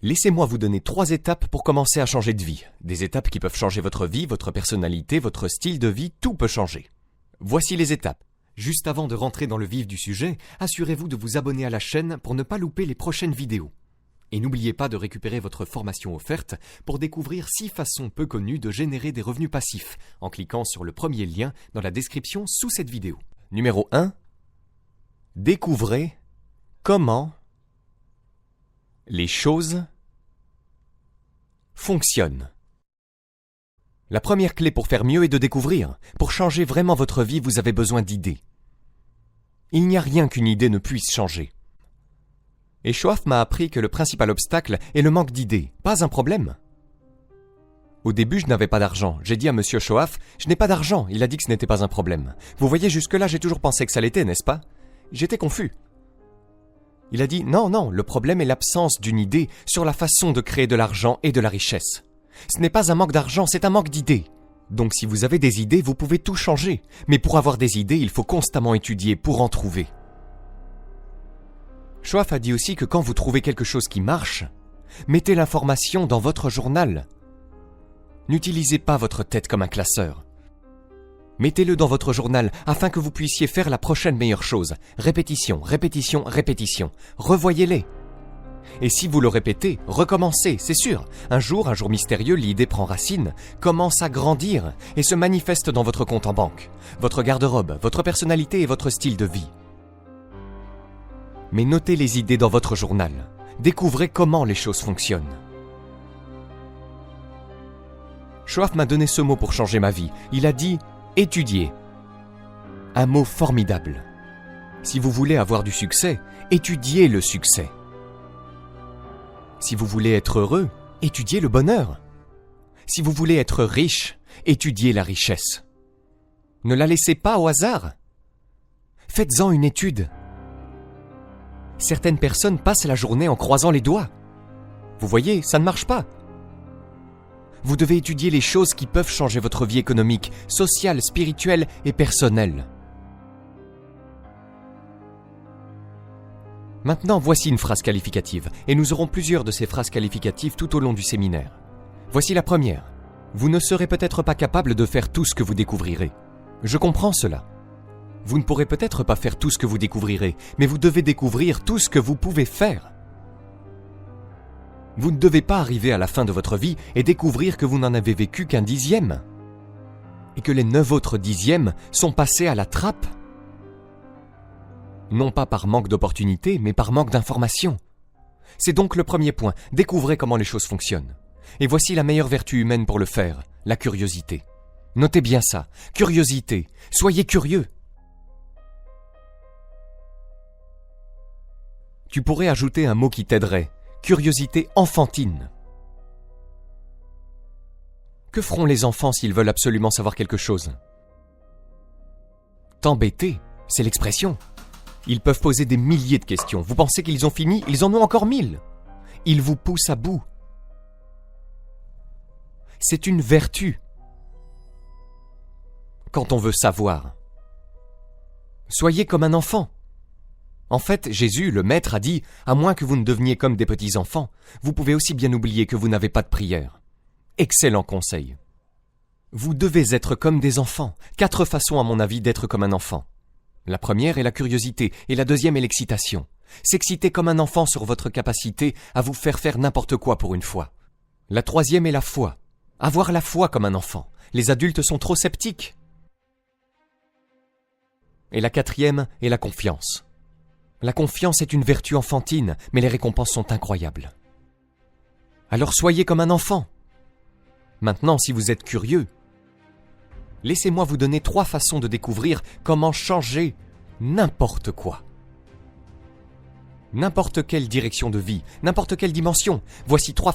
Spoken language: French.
Laissez-moi vous donner 3 étapes pour commencer à changer de vie. Des étapes qui peuvent changer votre vie, votre personnalité, votre style de vie, tout peut changer. Voici les étapes. Juste avant de rentrer dans le vif du sujet, assurez-vous de vous abonner à la chaîne pour ne pas louper les prochaines vidéos. Et n'oubliez pas de récupérer votre formation offerte pour découvrir 6 façons peu connues de générer des revenus passifs en cliquant sur le premier lien dans la description sous cette vidéo. Numéro 1. Découvrez comment les choses fonctionnent. La première clé pour faire mieux est de découvrir. Pour changer vraiment votre vie, vous avez besoin d'idées. Il n'y a rien qu'une idée ne puisse changer. Et Shoaf m'a appris que le principal obstacle est le manque d'idées, pas un problème. Au début, je n'avais pas d'argent. J'ai dit à Monsieur Shoaf, je n'ai pas d'argent. Il a dit que ce n'était pas un problème. Vous voyez, jusque-là, j'ai toujours pensé que ça l'était, n'est-ce pas? J'étais confus. Il a dit, non, le problème est l'absence d'une idée sur la façon de créer de l'argent et de la richesse. Ce n'est pas un manque d'argent, c'est un manque d'idées. Donc si vous avez des idées, vous pouvez tout changer. Mais pour avoir des idées, il faut constamment étudier pour en trouver. Shoaf a dit aussi que quand vous trouvez quelque chose qui marche, mettez l'information dans votre journal. N'utilisez pas votre tête comme un classeur. Mettez-le dans votre journal afin que vous puissiez faire la prochaine meilleure chose. Répétition, répétition, répétition. Revoyez-les. Et si vous le répétez, recommencez, c'est sûr. Un jour mystérieux, l'idée prend racine, commence à grandir et se manifeste dans votre compte en banque, votre garde-robe, votre personnalité et votre style de vie. Mais notez les idées dans votre journal. Découvrez comment les choses fonctionnent. Shoaf m'a donné ce mot pour changer ma vie. Il a dit « étudier ». Un mot formidable. Si vous voulez avoir du succès, étudiez le succès. Si vous voulez être heureux, étudiez le bonheur. Si vous voulez être riche, étudiez la richesse. Ne la laissez pas au hasard. Faites-en une étude. Certaines personnes passent la journée en croisant les doigts. Vous voyez, ça ne marche pas. Vous devez étudier les choses qui peuvent changer votre vie économique, sociale, spirituelle et personnelle. Maintenant, voici une phrase qualificative, et nous aurons plusieurs de ces phrases qualificatives tout au long du séminaire. Voici la première. Vous ne serez peut-être pas capable de faire tout ce que vous découvrirez. Je comprends cela. Vous ne pourrez peut-être pas faire tout ce que vous découvrirez, mais vous devez découvrir tout ce que vous pouvez faire. Vous ne devez pas arriver à la fin de votre vie et découvrir que vous n'en avez vécu qu'un 10e, et que les 9 autres 10e sont passés à la trappe. Non pas par manque d'opportunités, mais par manque d'informations. C'est donc le premier point, découvrez comment les choses fonctionnent. Et voici la meilleure vertu humaine pour le faire, la curiosité. Notez bien ça, curiosité, soyez curieux. Tu pourrais ajouter un mot qui t'aiderait, curiosité enfantine. Que feront les enfants s'ils veulent absolument savoir quelque chose? T'embêter, c'est l'expression. Ils peuvent poser des milliers de questions. Vous pensez qu'ils ont fini? Ils en ont encore 1000. Ils vous poussent à bout. C'est une vertu. Quand on veut savoir. Soyez comme un enfant. En fait, Jésus, le Maître, a dit « À moins que vous ne deveniez comme des petits-enfants, vous pouvez aussi bien oublier que vous n'avez pas de prière. » Excellent conseil. Vous devez être comme des enfants. 4 façons, à mon avis, d'être comme un enfant. La première est la curiosité et la deuxième est l'excitation. S'exciter comme un enfant sur votre capacité à vous faire n'importe quoi pour une fois. La troisième est la foi. Avoir la foi comme un enfant. Les adultes sont trop sceptiques. Et la quatrième est la confiance. La confiance est une vertu enfantine, mais les récompenses sont incroyables. Alors soyez comme un enfant. Maintenant, si vous êtes curieux, laissez-moi vous donner 3 façons de découvrir comment changer n'importe quoi. N'importe quelle direction de vie, n'importe quelle dimension. Voici 3